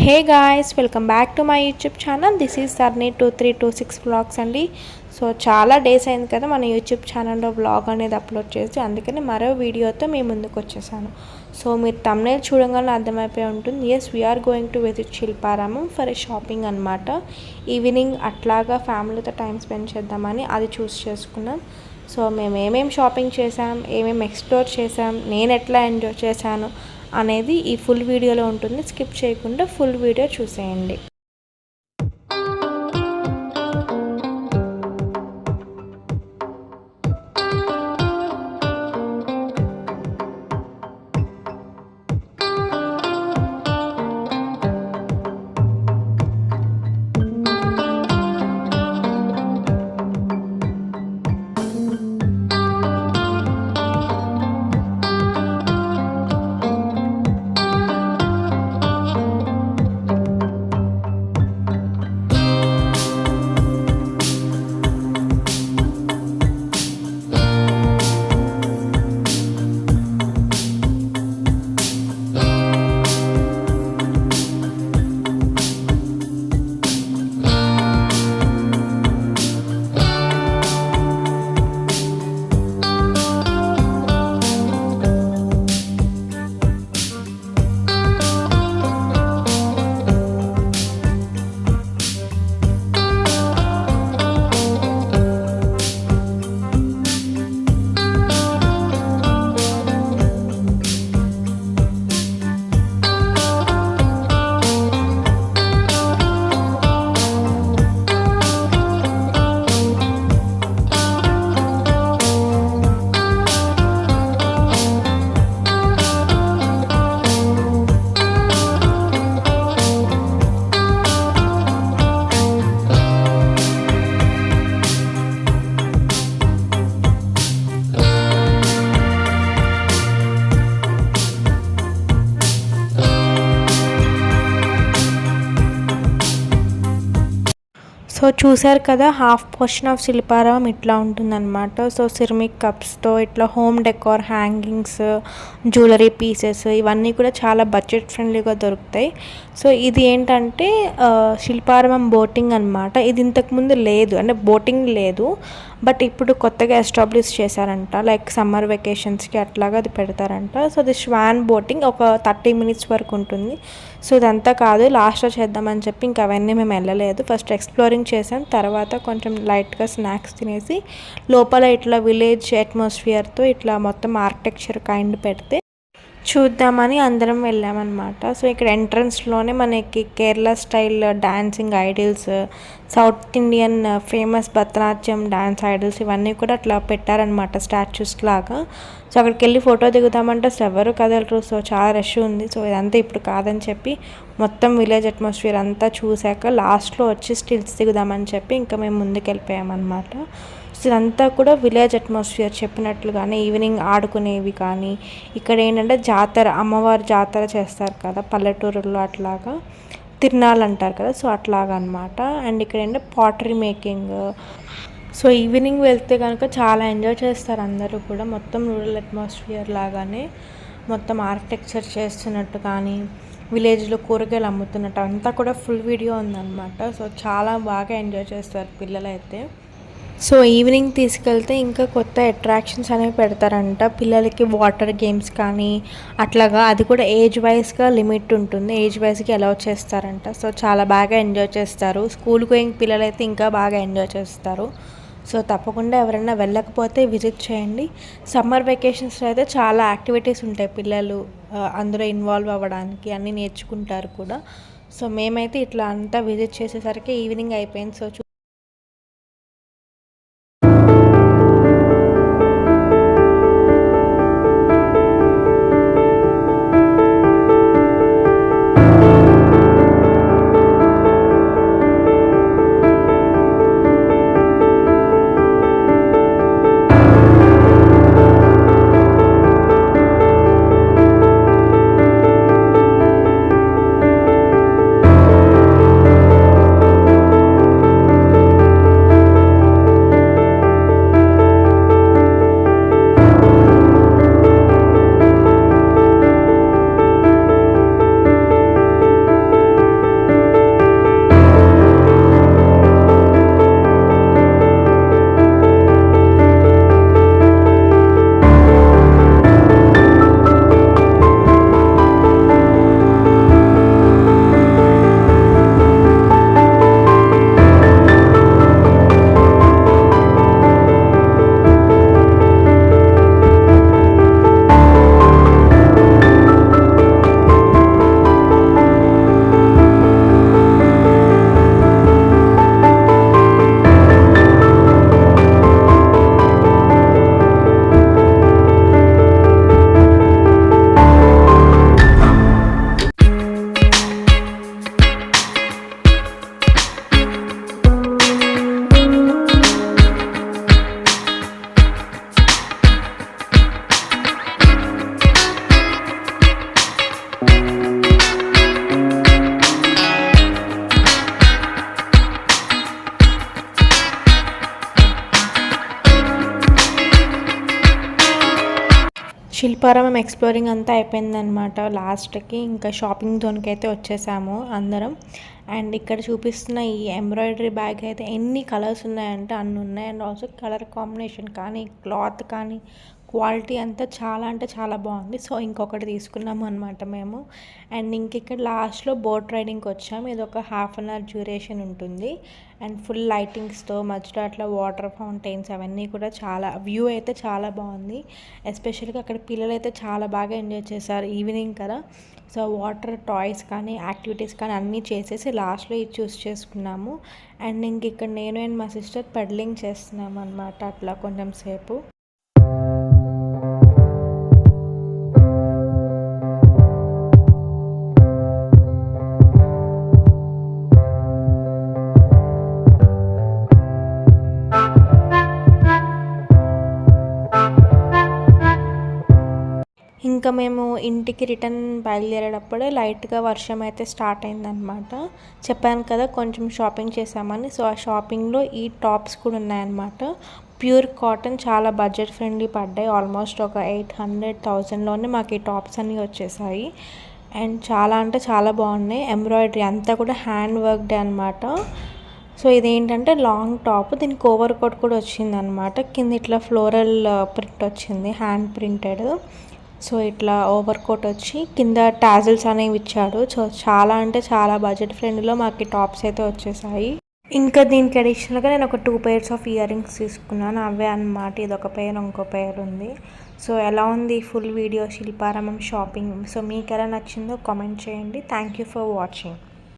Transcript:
Hey guys, welcome back to my YouTube channel. This is Sarni2326 vlogs అండి. So చాలా days అయింది కదా మన యూట్యూబ్ ఛానల్లో వ్లాగ్ అనేది అప్లోడ్ చేసి, అందుకని మరో వీడియోతో మీ ముందుకు వచ్చేసాను. సో మీరు thumbnail చూడగానే అర్థమైపోయి ఉంటుంది, as we're going to visit Shilparamam for a shopping అనమాట. ఈవినింగ్ అట్లాగా ఫ్యామిలీతో టైం స్పెండ్ చేద్దామని అది చూస్ చేసుకున్నాం. సో మేము ఏమేమి షాపింగ్ చేసాం, ఏమేమి ఎక్స్ప్లోర్ చేసాం, నేను ఎట్లా ఎంజాయ్ చేశాను అనేది ఈ ఫుల్ వీడియోలో ఉంటుంది. స్కిప్ చేయకుండా ఫుల్ వీడియో చూసేయండి. సో చూసారు కదా, హాఫ్ పోర్షన్ ఆఫ్ శిల్పారామం ఇట్లా ఉంటుందన్నమాట. సో సిరమిక్ కప్స్తో ఇట్లా home decor, hangings, jewellery pieces ఇవన్నీ కూడా చాలా బడ్జెట్ ఫ్రెండ్లీగా దొరుకుతాయి. సో ఇది ఏంటంటే శిల్పారామం బోటింగ్ అనమాట. ఇది ఇంతకుముందు లేదు, అంటే బోటింగ్ లేదు, బట్ ఇప్పుడు కొత్తగా ఎస్టాబ్లిష్ చేశారంట. లైక్ సమ్మర్ వెకేషన్స్కి అట్లాగా అది పెడతారంట. సో అది స్వాన్ బోటింగ్ ఒక 30 minutes వరకు ఉంటుంది. సో ఇదంతా కాదు, లాస్ట్లో చేద్దామని చెప్పి ఇంకా అవన్నీ మేము వెళ్ళలేదు. ఫస్ట్ ఎక్స్ప్లోరింగ్ చేసాం, తర్వాత కొంచెం లైట్గా స్నాక్స్ తినేసి లోపల ఇట్లా విలేజ్ అట్మాస్ఫియర్తో ఇట్లా మొత్తం ఆర్కిటెక్చర్ కైండ్ పెడితే చూద్దామని అందరం వెళ్ళామన్నమాట. సో ఇక్కడ ఎంట్రన్స్లోనే మనకి Kerala style dancing idols, south Indian famous Bharatanatyam dance idols ఇవన్నీ కూడా అట్లా పెట్టారనమాట, స్టాచ్యూస్ లాగా. సో అక్కడికి వెళ్ళి ఫోటో దిగుదామంటే అసలు ఎవరు కదలరు. సో చాలా రష్ ఉంది. సో ఇదంతా ఇప్పుడు కాదని చెప్పి మొత్తం విలేజ్ అట్మాస్ఫియర్ అంతా చూశాక లాస్ట్లో వచ్చి స్టిల్స్ దిగుదామని చెప్పి ఇంకా మేము ముందుకు వెళ్ళిపోయామన్నమాట. సో ఇదంతా కూడా విలేజ్ అట్మాస్ఫియర్ చెప్పినట్లుగానే ఈవినింగ్ ఆడుకునేవి కానీ, ఇక్కడ ఏంటంటే జాతర, అమ్మవారి జాతర చేస్తారు కదా పల్లెటూరుల్లో, అట్లాగా తిరునాళ్ళు అంటారు కదా, సో అట్లాగా అనమాట. అండ్ ఇక్కడ ఏంటంటే పాటరీ మేకింగ్. సో ఈవినింగ్ వెళ్తే కనుక చాలా ఎంజాయ్ చేస్తారు అందరూ కూడా. మొత్తం రూరల్ అట్మాస్ఫియర్ లాగానే మొత్తం ఆర్కిటెక్చర్ చేస్తున్నట్టు కానీ, విలేజ్లో కూరగాయలు అమ్ముతున్నట్టు అంతా కూడా ఫుల్ వీడియో ఉందన్నమాట. సో చాలా బాగా ఎంజాయ్ చేస్తారు పిల్లలైతే. సో ఈవినింగ్ తీసుకెళ్తే ఇంకా కొత్త అట్రాక్షన్స్ అనేవి పెడతారంట పిల్లలకి, వాటర్ గేమ్స్ కానీ అట్లాగా. అది కూడా ఏజ్ వైజ్గా లిమిట్ ఉంటుంది, ఏజ్ వైజ్కి అలౌ చేస్తారంట. సో చాలా బాగా ఎంజాయ్ చేస్తారు. స్కూల్ గోయింగ్ పిల్లలైతే ఇంకా బాగా ఎంజాయ్ చేస్తారు. సో తప్పకుండా ఎవరైనా వెళ్ళకపోతే విజిట్ చేయండి. సమ్మర్ వెకేషన్స్లో అయితే చాలా యాక్టివిటీస్ ఉంటాయి, పిల్లలు అందులో ఇన్వాల్వ్ అవ్వడానికి అన్నీ నేర్చుకుంటారు కూడా. సో మేమైతే ఇట్లా అంతా విజిట్ చేసేసరికి ఈవినింగ్ అయిపోయింది. సో శిల్పారామం ఎక్స్ప్లోరింగ్ అంతా అయిపోయిందనమాట. లాస్ట్కి ఇంకా షాపింగ్ జోన్కి అయితే వచ్చేసాము అందరం. అండ్ ఇక్కడ చూపిస్తున్న ఈ ఎంబ్రాయిడరీ బ్యాగ్ అయితే ఎన్ని కలర్స్ ఉన్నాయంటే అన్ని ఉన్నాయి. అండ్ ఆల్సో కలర్ కాంబినేషన్ కానీ క్లాత్ కానీ క్వాలిటీ అంతా చాలా అంటే చాలా బాగుంది. సో ఇంకొకటి తీసుకున్నాము అనమాట మేము. అండ్ ఇక్కడ లాస్ట్లో బోట్ రైడింగ్కి వచ్చాము. ఇది ఒక 1/2 అవర్ డ్యూరేషన్ ఉంటుంది. అండ్ ఫుల్ లైటింగ్స్తో మధ్యలో అట్లా వాటర్ ఫౌంటైన్స్ అవన్నీ కూడా చాలా వ్యూ అయితే చాలా బాగుంది. ఎస్పెషల్గా అక్కడ పిల్లలు అయితే చాలా బాగా ఎంజాయ్ చేశారు ఈవినింగ్ కదా. సో వాటర్ టాయ్స్ కానీ యాక్టివిటీస్ కానీ అన్నీ చేసేసి లాస్ట్లో ఇది చూస్ చేసుకున్నాము. అండ్ ఇక్కడ నేను అండ్ మా సిస్టర్ పెడలింగ్ చేస్తున్నాము అనమాట అట్లా కొంచెం సేపు. ఇంకా మేము ఇంటికి రిటర్న్ బయలుదేరేటప్పుడే లైట్గా వర్షం అయితే స్టార్ట్ అయిందనమాట. చెప్పాను కదా కొంచెం షాపింగ్ చేసామని. సో ఆ షాపింగ్లో ఈ టాప్స్ కూడా ఉన్నాయన్నమాట. ప్యూర్ కాటన్, చాలా బడ్జెట్ ఫ్రెండ్లీ పడ్డాయి. ఆల్మోస్ట్ ఒక 800,000లోనే మాకు ఈ టాప్స్ అన్నీ వచ్చేసాయి. అండ్ చాలా అంటే చాలా బాగున్నాయి. ఎంబ్రాయిడరీ అంతా కూడా హ్యాండ్ వర్క్డే అనమాట. సో ఇదేంటంటే లాంగ్ టాప్, దీనికి ఓవర్ కోట్ కూడా వచ్చిందనమాట. కింద ఇట్లా ఫ్లోరల్ ప్రింట్ వచ్చింది, హ్యాండ్ ప్రింటెడ్. సో ఇట్లా ఓవర్ కోట్ వచ్చి కింద టాజిల్స్ అనేవి ఇచ్చాడు. సో చాలా అంటే చాలా బడ్జెట్ ఫ్రెండ్లో మాకు టాప్స్ అయితే వచ్చేసాయి. ఇంకా దీనికి అడిషనల్గా నేను ఒక 2 pairs ఆఫ్ ఇయర్ రింగ్స్ తీసుకున్నాను. అవే అన్నమాట. ఇది ఒక పేర్, ఇంకో పేర్ ఉంది. సో ఎలా ఉంది full video Shilparamam shopping? So మీకు ఎలా నచ్చిందో కామెంట్ చేయండి. Thank you for watching.